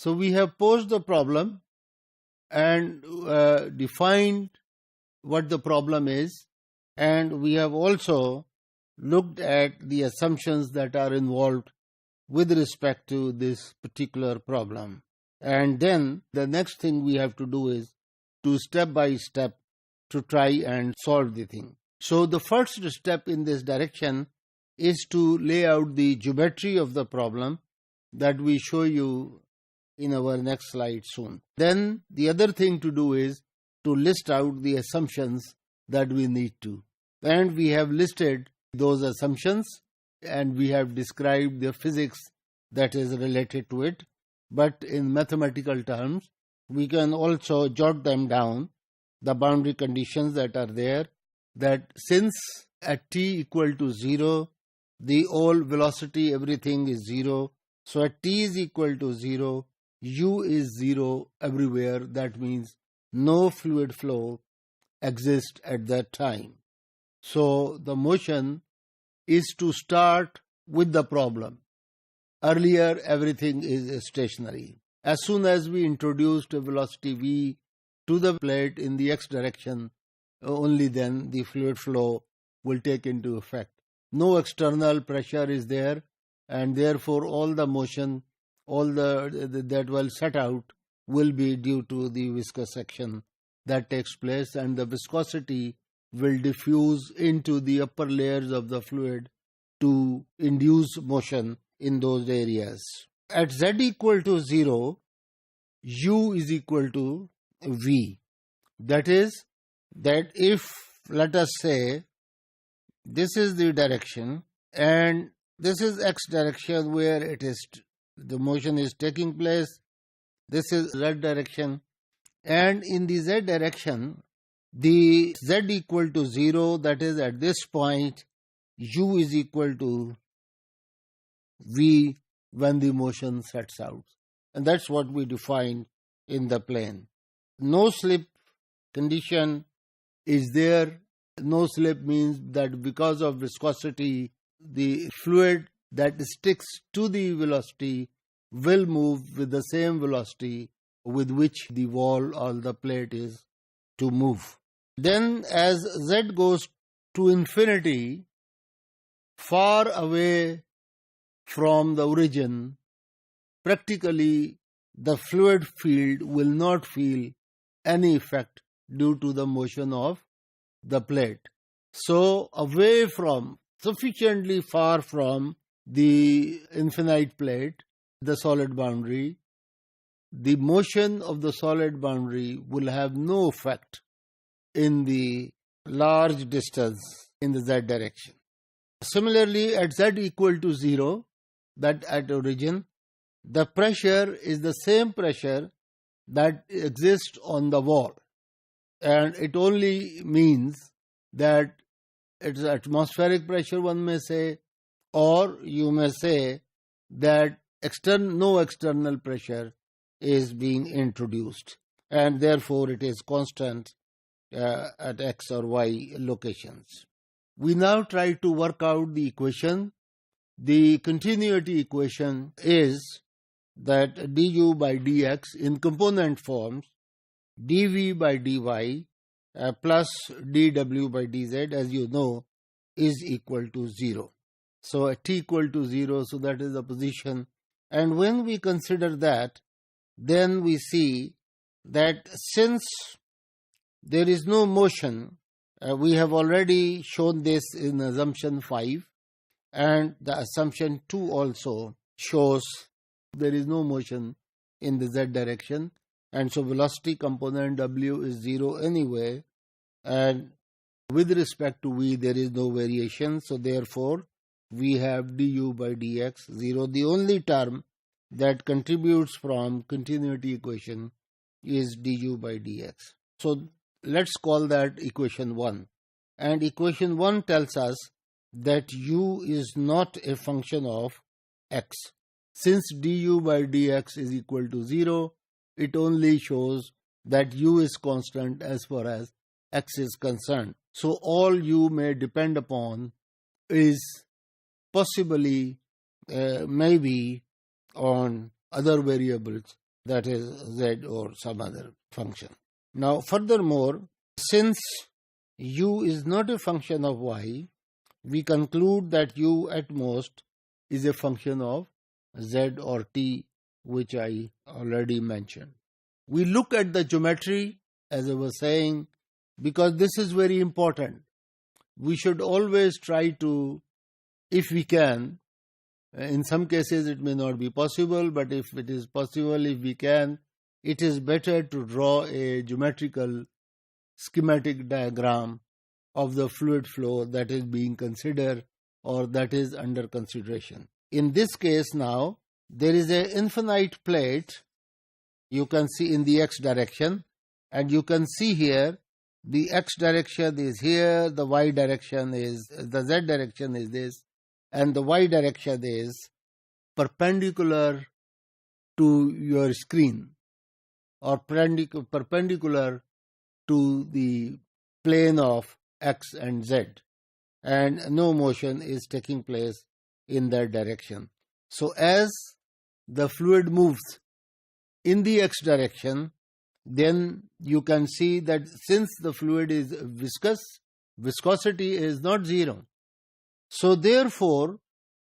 So we have posed the problem and defined what the problem is, and we have also looked at the assumptions that are involved with respect to this particular problem. And then the next thing we have to do is to step by step to try and solve the thing. So the first step in this direction is to lay out the geometry of the problem that we show you in our next slide soon. Then the other thing to do is to list out the assumptions that we need to. And we have listed those assumptions and we have described the physics that is related to it. But in mathematical terms, we can also jot them down, the boundary conditions that are there, that since at t equal to 0, the all velocity, everything is 0. So at t is equal to 0, u is 0 everywhere. That means no fluid flow exists at that time. So the motion is to start with the problem. Earlier, everything is stationary. As soon as we introduced a velocity v to the plate in the x direction, only then the fluid flow will take into effect. No external pressure is there, and therefore all the motion, all that will set out will be due to the viscous action that takes place, and the viscosity will diffuse into the upper layers of the fluid to induce motion in those areas. At z equal to 0, u is equal to v. That is, that if, let us say, this is the direction and this is x direction where it is the motion is taking place, this is z direction, and in the z direction the z equal to 0, that is at this point u is equal to v when the motion sets out, and that's what we define in the plane. No slip condition is there. No slip means that because of viscosity, the fluid that sticks to the velocity will move with the same velocity with which the wall or the plate is to move. Then as z goes to infinity, far away from the origin, practically the fluid field will not feel any effect due to the motion of the plate. So away from, sufficiently far from the infinite plate, the solid boundary, the motion of the solid boundary will have no effect in the large distance in the z direction. Similarly, at z equal to 0, that at origin, the pressure is the same pressure that exists on the wall, and it only means that it's atmospheric pressure, one may say, or you may say that no external pressure is being introduced, and therefore it is constant at x or y locations. We now try to work out the equation. The continuity equation is that du by dx in component forms, dv by dy plus dw by dz, as you know, is equal to 0. So at t equal to 0, so that is the position. And when we consider that, then we see that since there is no motion, we have already shown this in assumption 5, and the assumption 2 also shows there is no motion in the z direction, and so velocity component w is 0 anyway, and with respect to v there is no variation, so therefore we have du by dx 0. The only term that contributes from continuity equation is du by dx. So let's call that equation 1, and equation 1 tells us that u is not a function of x. Since du by dx is equal to 0, it only shows that u is constant as far as x is concerned. So all u may depend upon is possibly maybe on other variables that is z or some other function. Now furthermore, since u is not a function of y, we conclude that u at most is a function of z or t, which I already mentioned. We look at the geometry, as I was saying, because this is very important. We should always try to, if we can, in some cases it may not be possible, but if it is possible, if we can, it is better to draw a geometrical schematic diagram of the fluid flow that is being considered or that is under consideration. In this case now, there is an infinite plate, you can see in the x direction, and you can see here the x direction is here, the y direction is, the z direction is this, and the y direction is perpendicular to your screen or perpendicular to the plane of x and z, and no motion is taking place in that direction. So as the fluid moves in the x direction, then you can see that since the fluid is viscous, viscosity is not zero. So therefore,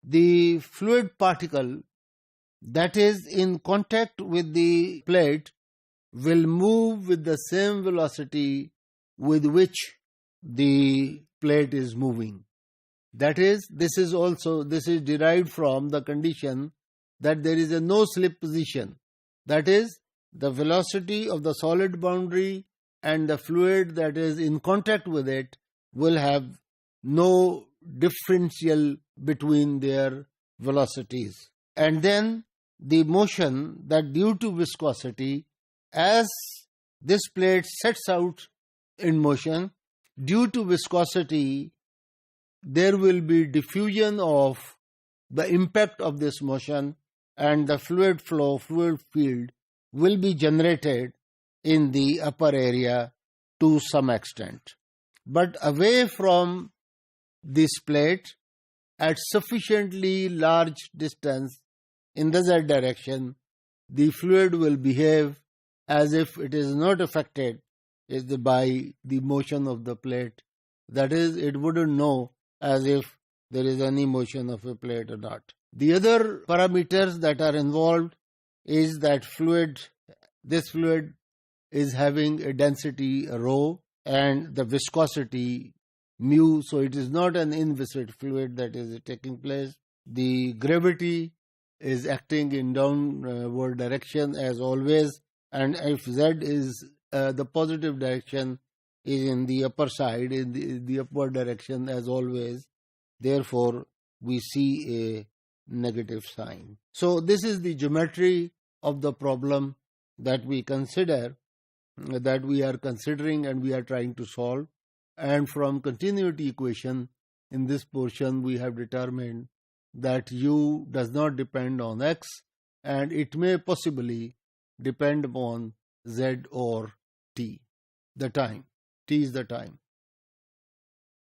the fluid particle that is in contact with the plate will move with the same velocity with which the plate is moving. That is, this is derived from the condition that there is a no slip position. That is, the velocity of the solid boundary and the fluid that is in contact with it will have no differential between their velocities. And then the motion that due to viscosity, as this plate sets out in motion, due to viscosity, there will be diffusion of the impact of this motion, and the fluid field will be generated in the upper area to some extent. But away from this plate, at sufficiently large distance in the z direction, the fluid will behave as if it is not affected by the motion of the plate. That is, it wouldn't know as if there is any motion of a plate or not. The other parameters that are involved is that this fluid is having a density rho and the viscosity mu, so it is not an inviscid fluid that is taking place. The gravity is acting in downward direction as always, and if z is the positive direction is in the upper side, in the upward direction as always, therefore we see a negative sign. So this is the geometry of the problem that we consider, that we are considering and we are trying to solve. And from continuity equation in this portion, we have determined that u does not depend on x, and it may possibly depend upon z or t, the time. T is the time.